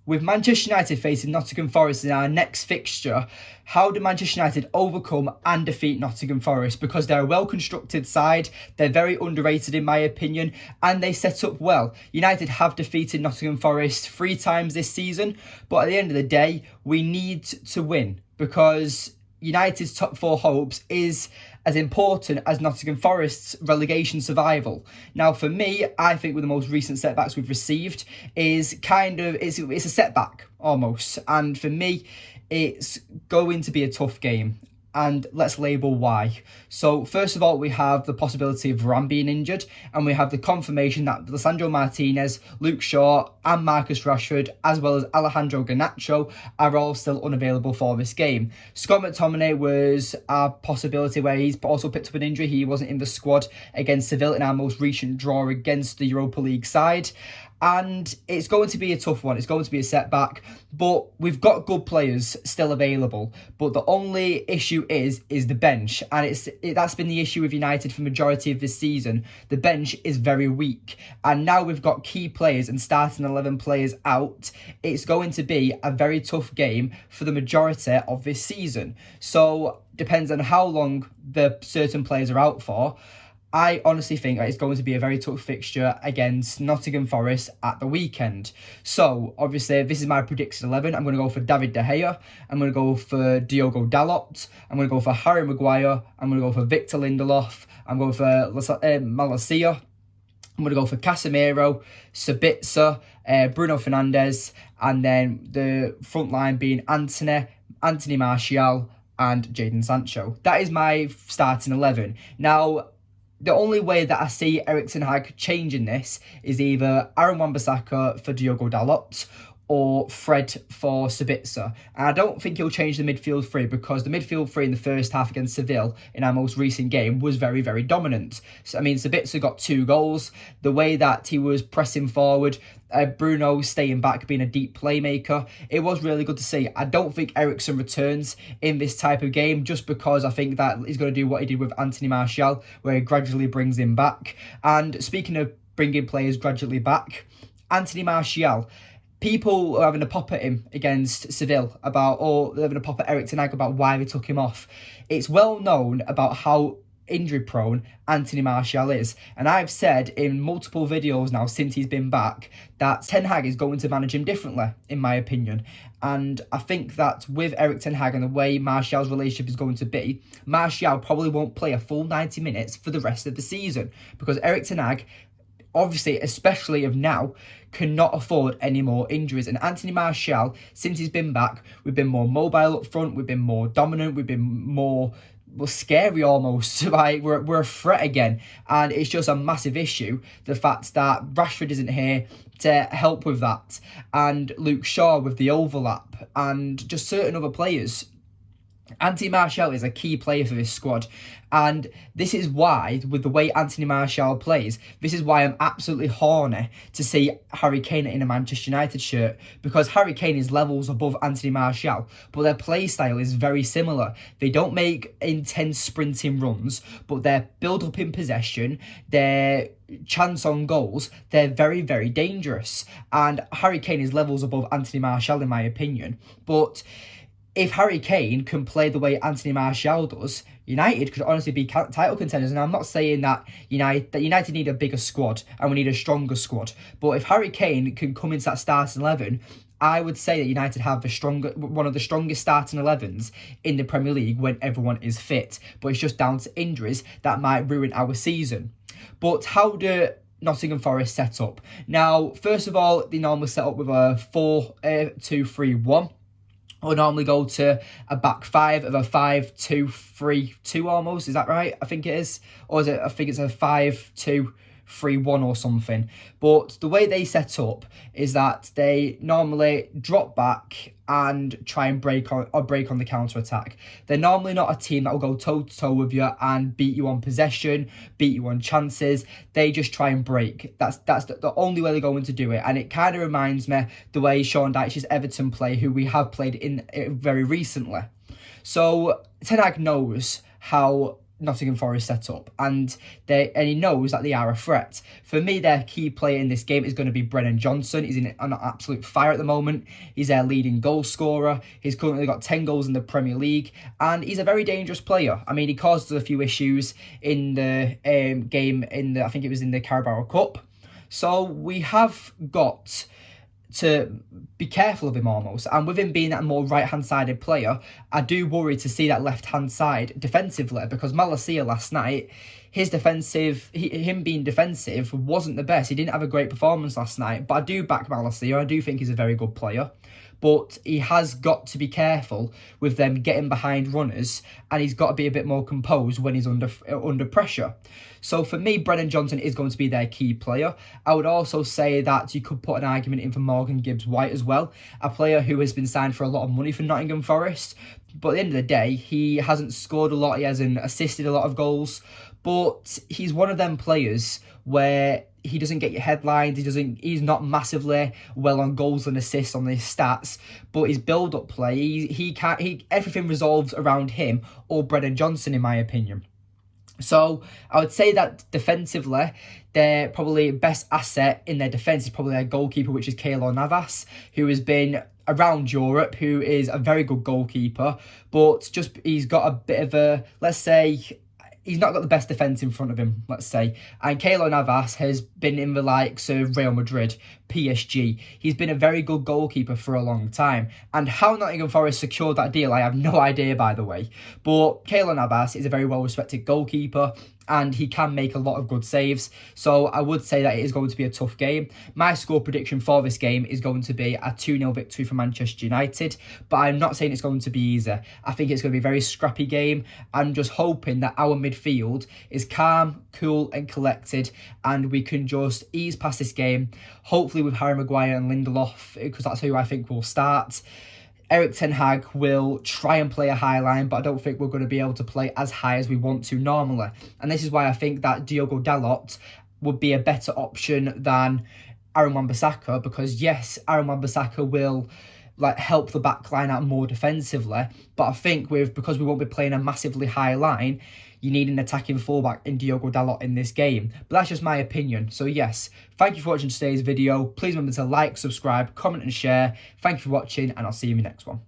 with Manchester United facing Nottingham Forest in our next fixture, how do Manchester United overcome and defeat Nottingham Forest? Because they're a well-constructed side, they're very underrated in my opinion, and they set up well. United have defeated Nottingham Forest 3 times this season, but at the end of the day, we need to win because United's top 4 hopes is as important as Nottingham Forest's relegation survival. Now, for me, I think with the most recent setbacks we've received it's a setback almost. And for me, it's going to be a tough game. And let's label why. So first of all, we have the possibility of Varane being injured, and we have the confirmation that Lisandro Martinez, Luke Shaw and Marcus Rashford, as well as Alejandro Garnacho, are all still unavailable for this game. Scott McTominay was a possibility where he's also picked up an injury. He wasn't in the squad against Seville in our most recent draw against the Europa League side. And it's going to be a tough one. It's going to be a setback. But we've got good players still available. But the only issue is the bench. And that's been the issue with United for the majority of this season. The bench is very weak. And now we've got key players and starting 11 players out. It's going to be a very tough game for the majority of this season. So depends on how long the certain players are out for. I honestly think that it's going to be a very tough fixture against Nottingham Forest at the weekend. So, obviously, this is my predicted 11. I'm going to go for David De Gea. I'm going to go for Diogo Dalot. I'm going to go for Harry Maguire. I'm going to go for Victor Lindelof. I'm going for Malacia. I'm going to go for Casemiro, Sabitzer, Bruno Fernandes, and then the front line being Anthony Martial, and Jadon Sancho. That is my starting 11. Now, the only way that I see Erik Ten Hag changing this is either Aaron Wan-Bissaka for Diogo Dalot or Fred for Sabitzer. And I don't think he'll change the midfield three because the midfield three in the first half against Seville in our most recent game was very, very dominant. So, I mean, Sabitzer got 2 goals. The way that he was pressing forward, Bruno staying back, being a deep playmaker, it was really good to see. I don't think Eriksen returns in this type of game just because I think that he's going to do what he did with Anthony Martial, where he gradually brings him back. And speaking of bringing players gradually back, Anthony Martial, people are having a pop at him against Seville or they're having a pop at Erik Ten Hag about why they took him off. It's well known about how injury prone Anthony Martial is, and I've said in multiple videos now since he's been back that Ten Hag is going to manage him differently, in my opinion. And I think that with Erik Ten Hag and the way Martial's relationship is going to be, Martial probably won't play a full 90 minutes for the rest of the season because Erik Ten Hag, obviously, especially of now, cannot afford any more injuries. And Anthony Martial, since he's been back, we've been more mobile up front, we've been more dominant, we've been more scary almost. Like we're a threat again. And it's just a massive issue, the fact that Rashford isn't here to help with that. And Luke Shaw with the overlap and just certain other players. Anthony Martial is a key player for this squad, and this is why, with the way Anthony Martial plays, this is why I'm absolutely horny to see Harry Kane in a Manchester United shirt, because Harry Kane is levels above Anthony Martial, but their play style is very similar. They don't make intense sprinting runs, but their build-up in possession, their chance on goals, they're very, very dangerous, and Harry Kane is levels above Anthony Martial in my opinion. But if Harry Kane can play the way Anthony Martial does, United could honestly be title contenders. And I'm not saying that United need a bigger squad and we need a stronger squad. But if Harry Kane can come into that starting 11, I would say that United have one of the strongest starting 11s in the Premier League when everyone is fit. But it's just down to injuries that might ruin our season. But how do Nottingham Forest set up? Now, first of all, they normally set up with a 4-2-3-1. Or normally go to a back 5 of a 5-2-3-2 almost. Is that right? I think it is. Or is it? I think it's a 5-2-3-1 or something. But the way they set up is that they normally drop back and try and break on the counter-attack. They're normally not a team that will go toe-to-toe with you and beat you on possession, beat you on chances. They just try and break. That's the only way they're going to do it. And it kind of reminds me the way Sean Dyche's Everton play, who we have played in very recently. So Ten Hag knows how Nottingham Forest set up, and he knows that they are a threat. For me, their key player in this game is going to be Brennan Johnson. He's in an absolute fire at the moment. He's their leading goal scorer. He's currently got 10 goals in the Premier League, and he's a very dangerous player. I mean, he caused us a few issues in the game I think it was in the Carabao Cup. So we have got to be careful of him almost, and with him being that more right-hand sided player, I do worry to see that left-hand side defensively, because Malacia last night, him being defensive wasn't the best. He didn't have a great performance last night, but I do back Malacia. I do think he's a very good player, but he has got to be careful with them getting behind runners, and he's got to be a bit more composed when he's under pressure. So for me, Brennan Johnson is going to be their key player. I would also say that you could put an argument in for Morgan Gibbs-White as well, a player who has been signed for a lot of money for Nottingham Forest. But at the end of the day, he hasn't scored a lot, he hasn't assisted a lot of goals, but he's one of them players where he doesn't get your headlines, he's not massively well on goals and assists on his stats, but his build-up play, everything resolves around him or Brennan Johnson, in my opinion. So I would say that defensively, their probably best asset in their defence is probably their goalkeeper, which is Keylor Navas, who has been around Europe, who is a very good goalkeeper, but he's got a bit of a, let's say, he's not got the best defence in front of him, let's say. And Keylor Navas has been in the likes of Real Madrid, PSG. He's been a very good goalkeeper for a long time. And how Nottingham Forest secured that deal, I have no idea, by the way. But Keylor Navas is a very well-respected goalkeeper, and he can make a lot of good saves. So I would say that it is going to be a tough game. My score prediction for this game is going to be a 2-0 victory for Manchester United, but I'm not saying it's going to be easy. I think it's going to be a very scrappy game. I'm just hoping that our midfield is calm, cool and collected, and we can just ease past this game, hopefully with Harry Maguire and Lindelof, because that's who I think will start. Erik Ten Hag will try and play a high line, but I don't think we're going to be able to play as high as we want to normally. And this is why I think that Diogo Dalot would be a better option than Aaron Wan-Bissaka, because yes, Aaron Wan-Bissaka will help the back line out more defensively, but I think because we won't be playing a massively high line, you need an attacking fullback in Diogo Dalot in this game. But that's just my opinion. So yes, thank you for watching today's video. Please remember to like, subscribe, comment and share. Thank you for watching, and I'll see you in the next one.